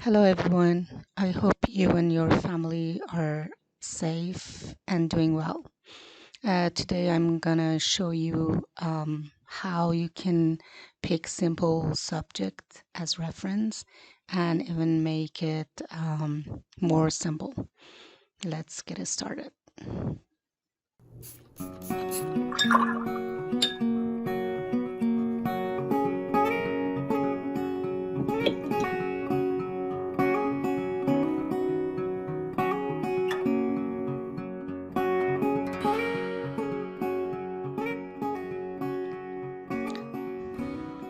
Hello everyone. I hope you and your family are safe and doing well. Today I'm gonna show you how you can pick simple subject as reference and even make it more simple. Let's get it started.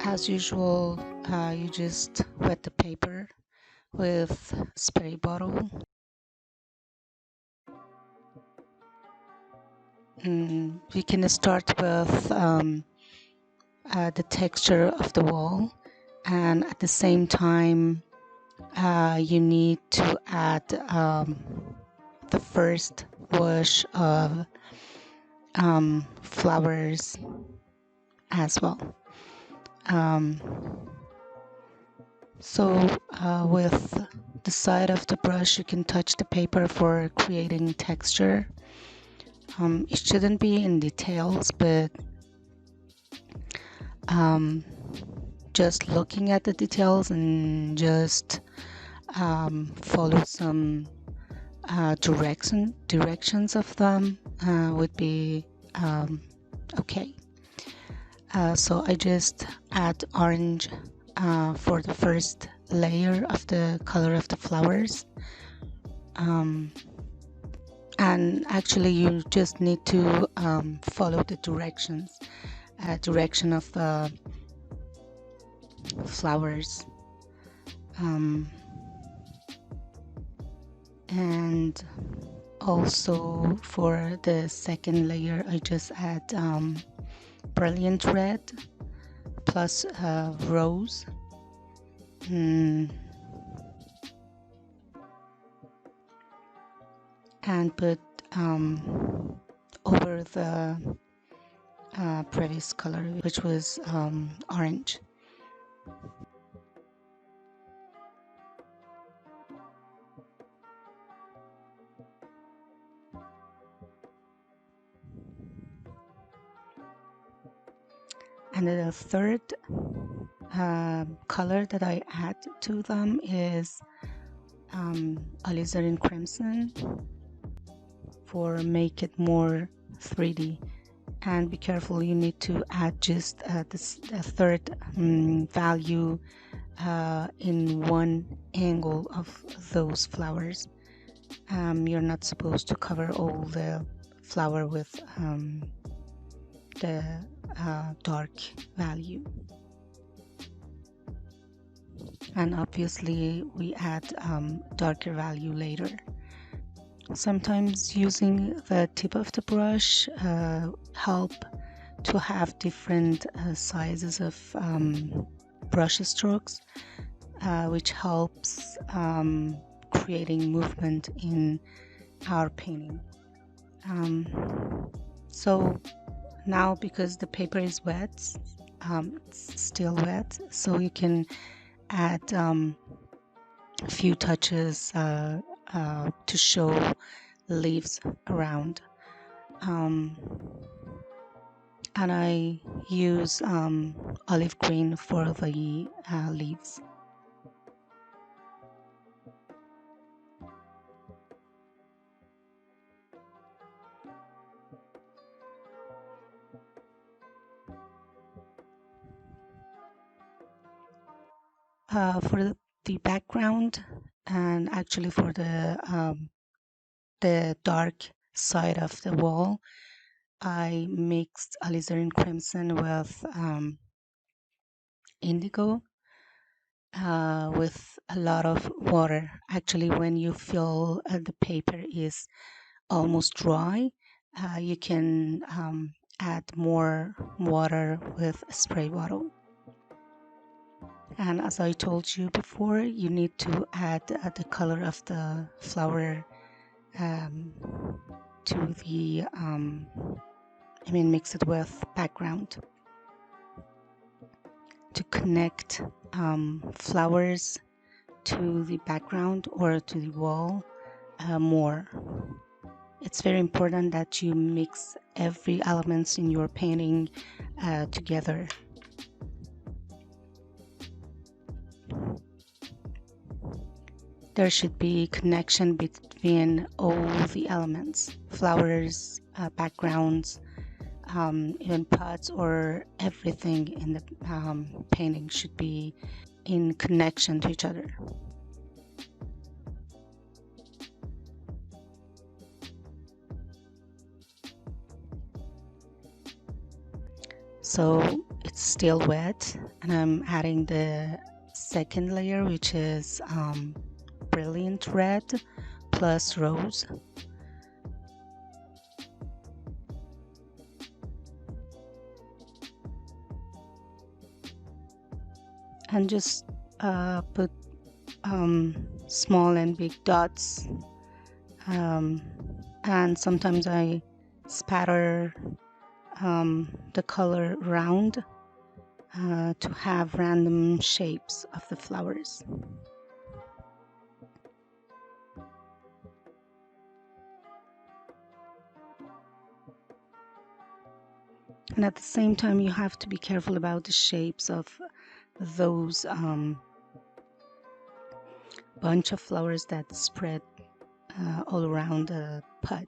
As usual, you just wet the paper with spray bottle. We can start with the texture of the wall, and at the same time you need to add the first wash of flowers as well. um, with the side of the brush you can touch the paper for creating texture. It shouldn't be in details, but just looking at the details and just follow some directions of them would be okay. So I just add orange for the first layer of the color of the flowers, and actually you just need to follow the direction of the flowers. And also for the second layer I just add brilliant red plus rose. And put over the previous color, which was orange. And the third color that I add to them is alizarin crimson, for make it more 3D. And be careful, you need to add just this third value in one angle of those flowers. You're not supposed to cover all the flower with the dark value. And obviously we add darker value later. Sometimes using the tip of the brush help to have different sizes of brush strokes, which helps creating movement in our painting. So now, because the paper is wet, it's still wet, so you can add a few touches to show leaves around. And I use olive green for the leaves. For the background, and actually for the dark side of the wall, I mixed alizarin crimson with indigo with a lot of water. Actually, when you feel the paper is almost dry, you can add more water with a spray bottle. And as I told you before, you need to add the color of the flower to the mix it with background to connect flowers to the background or to the wall more. It's very important that you mix every elements in your painting together. There should be connection between all the elements, flowers, backgrounds, even pots, or everything in the painting should be in connection to each other. So it's still wet, and I'm adding the second layer, which is brilliant red plus rose. And just put small and big dots, and sometimes I spatter the color around to have random shapes of the flowers. And at the same time, you have to be careful about the shapes of those bunch of flowers that spread all around the pot.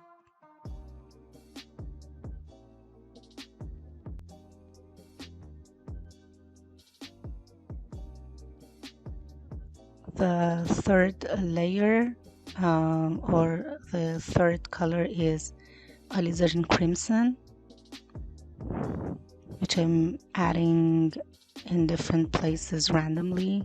The third layer or the third color is alizarin crimson, which I'm adding in different places randomly.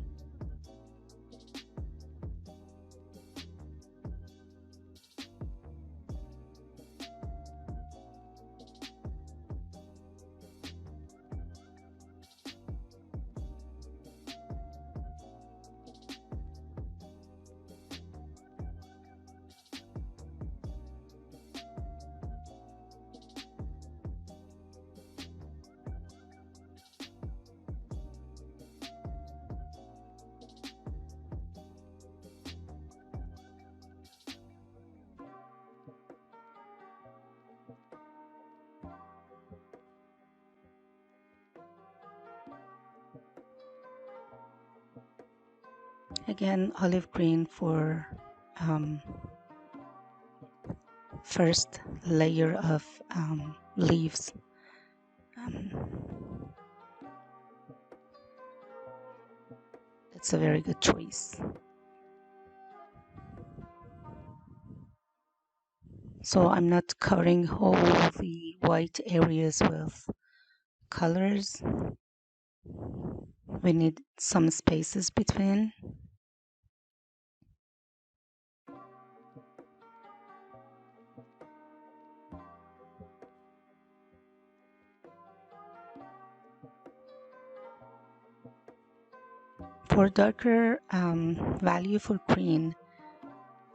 Again, olive green for first layer of leaves. It's a very good choice. So I'm not covering all the white areas with colors. We need some spaces between. For darker value for green,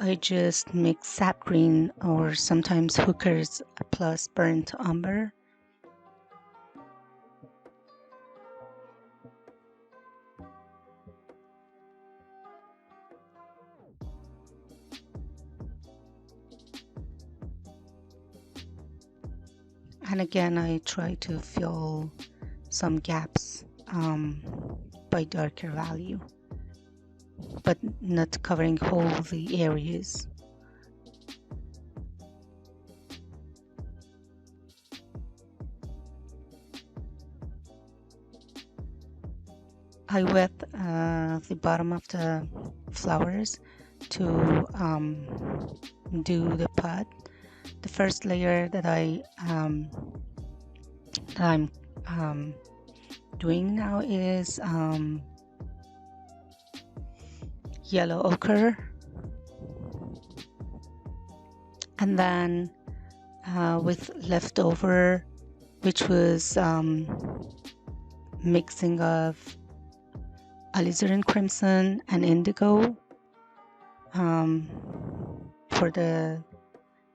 I just mix sap green or sometimes hookers plus burnt umber. And again, I try to fill some gaps by darker value, but not covering all the areas. I wet the bottom of the flowers to do the pot. The first layer that I'm doing now is yellow ochre, and then with leftover, which was mixing of alizarin crimson and indigo for the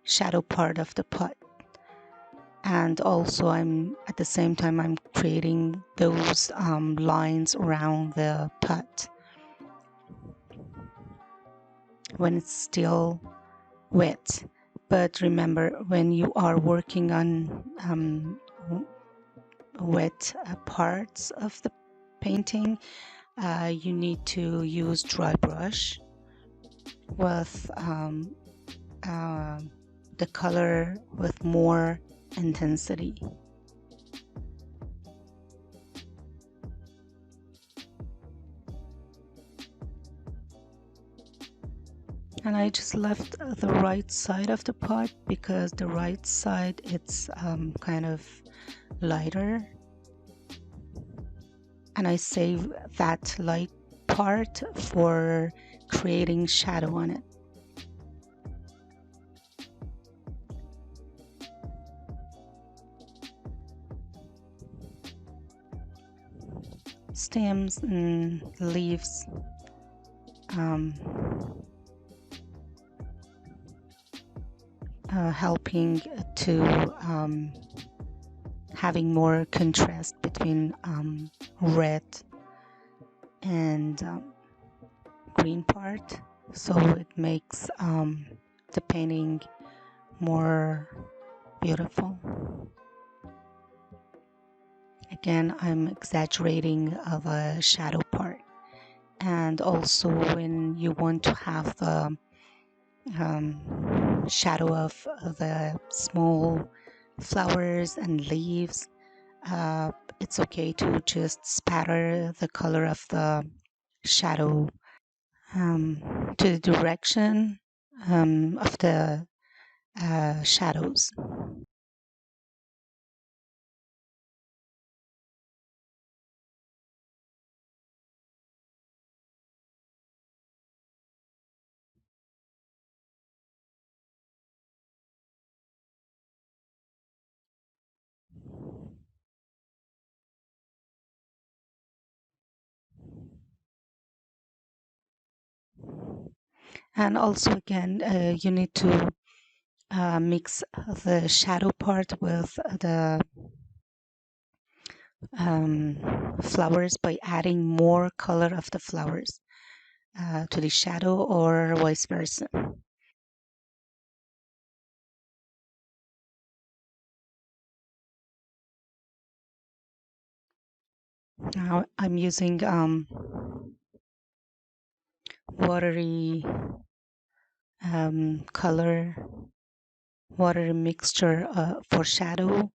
shadow part of the pot. And also at the same time I'm creating those lines around the pot. when it's still wet. But remember, when you are working on wet parts of the painting, you need to use dry brush with uh, the color with more intensity. And I just left the right side of the pot because the right side it's kind of lighter, and I save that light part for creating shadow on it. Stems and leaves, um, helping to having more contrast between red and green part, so it makes the painting more beautiful. Again, I'm exaggerating of a shadow part, and also when you want to have the shadow of the small flowers and leaves, it's okay to just spatter the color of the shadow to the direction of the shadows. And also again, you need to mix the shadow part with the flowers by adding more color of the flowers to the shadow, or vice versa. Now I'm using watery color, watery mixture for shadow,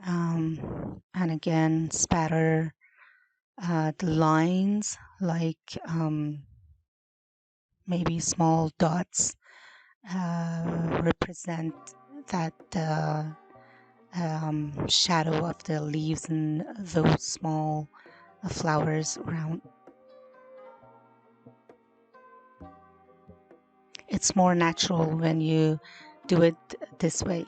and again spatter the lines like maybe small dots represent that shadow of the leaves and those small flowers around. It's more natural when you do it this way.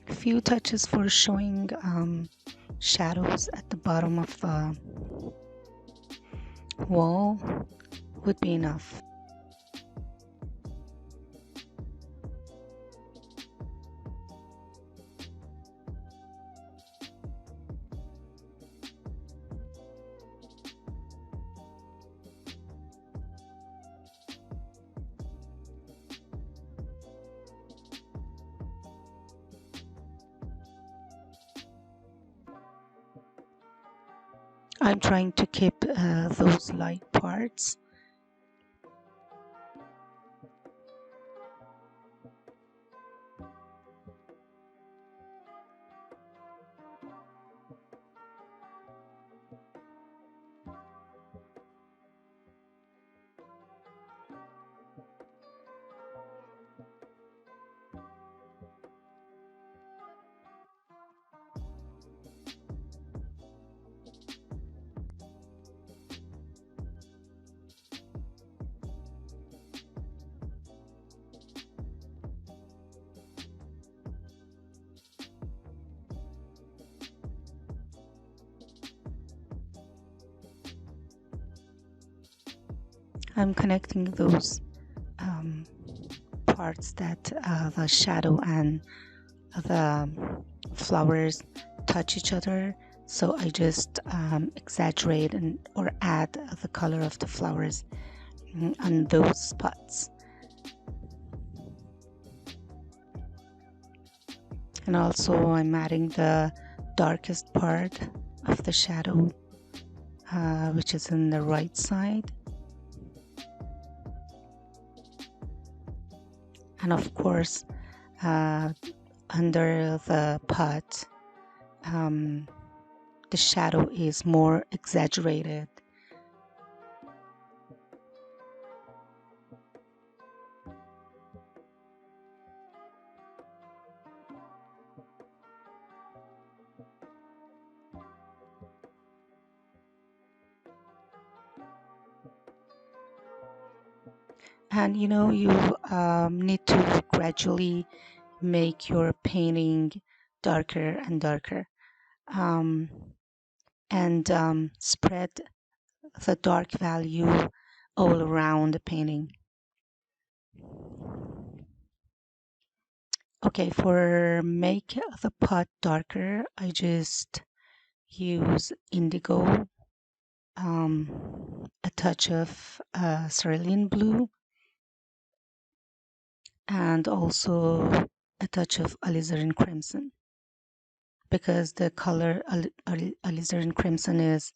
A few touches for showing shadows at the bottom of the wall would be enough. I'm trying to keep those light parts. I'm connecting those um, parts that the shadow and the flowers touch each other. So I just exaggerate and or add the color of the flowers on those spots. And also I'm adding the darkest part of the shadow, which is on the right side. And of course, uh, under the pot, um, the shadow is more exaggerated. And you need to gradually make your painting darker and darker, um, and spread the dark value all around the painting. Okay, for make the pot darker, I just use indigo, a touch of cerulean blue, and also a touch of alizarin crimson, because the color alizarin crimson is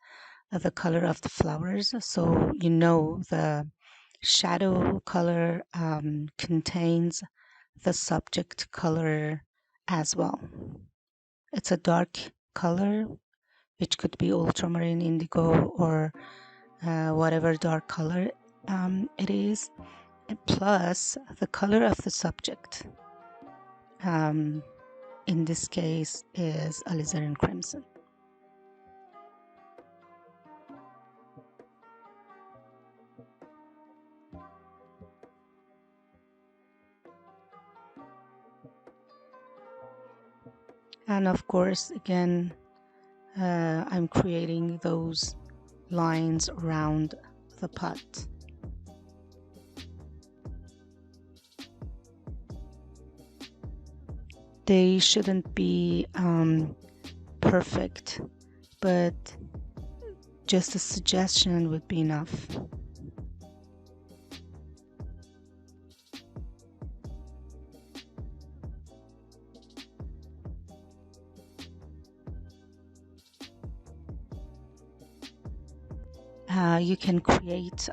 the color of the flowers. So the shadow color contains the subject color as well. It's a dark color, which could be ultramarine, indigo, or whatever dark color it is, plus the color of the subject. Um, in this case is alizarin crimson. And of course, again, I'm creating those lines around the pot. They shouldn't be perfect, but just a suggestion would be enough. You can create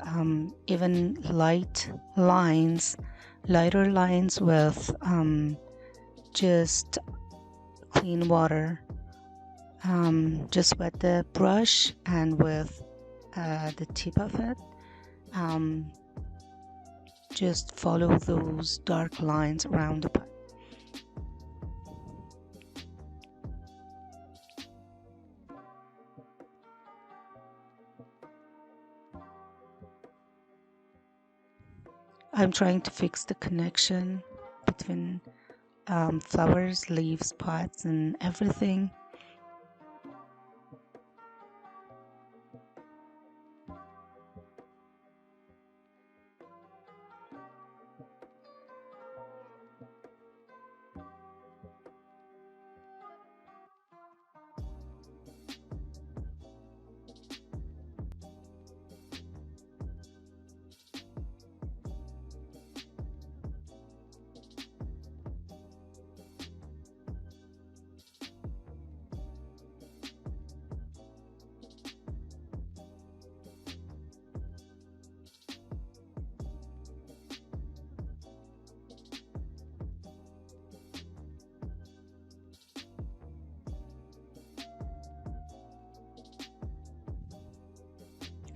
even lighter lines with just clean water. Just wet the brush, and with the tip of it, um, just follow those dark lines around the pot. I'm trying to fix the connection between flowers, leaves, pots, and everything.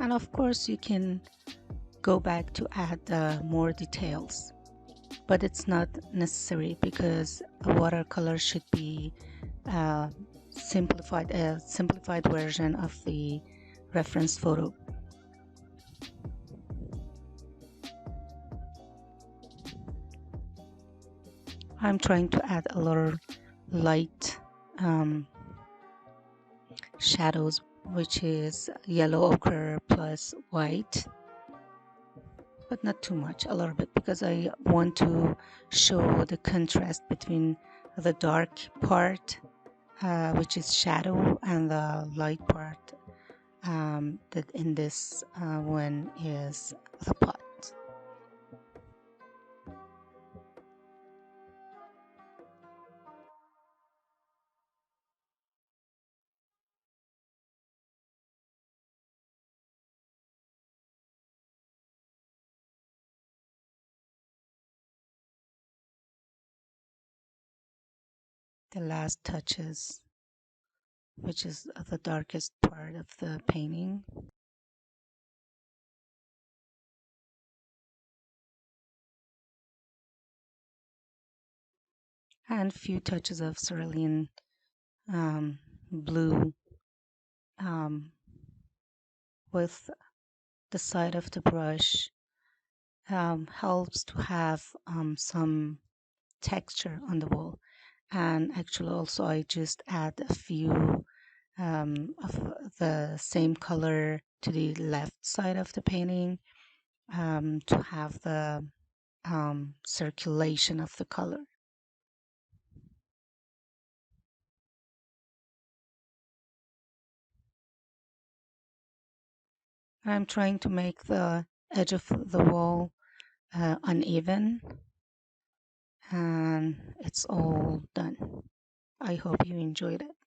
And of course, you can go back to add more details, but it's not necessary because a watercolor should be a simplified version of the reference photo. I'm trying to add a lot of light shadows, which is yellow ochre plus white. but not too much, a little bit, because I want to show the contrast between the dark part, which is shadow, and the light part, that in this one is the pot. The last touches, which is the darkest part of the painting, and a few touches of cerulean blue, um, with the side of the brush, helps to have some texture on the wall. And actually also I just add a few of the same color to the left side of the painting, to have the circulation of the color. I'm trying to make the edge of the wall uneven, and it's all done. I hope you enjoyed it.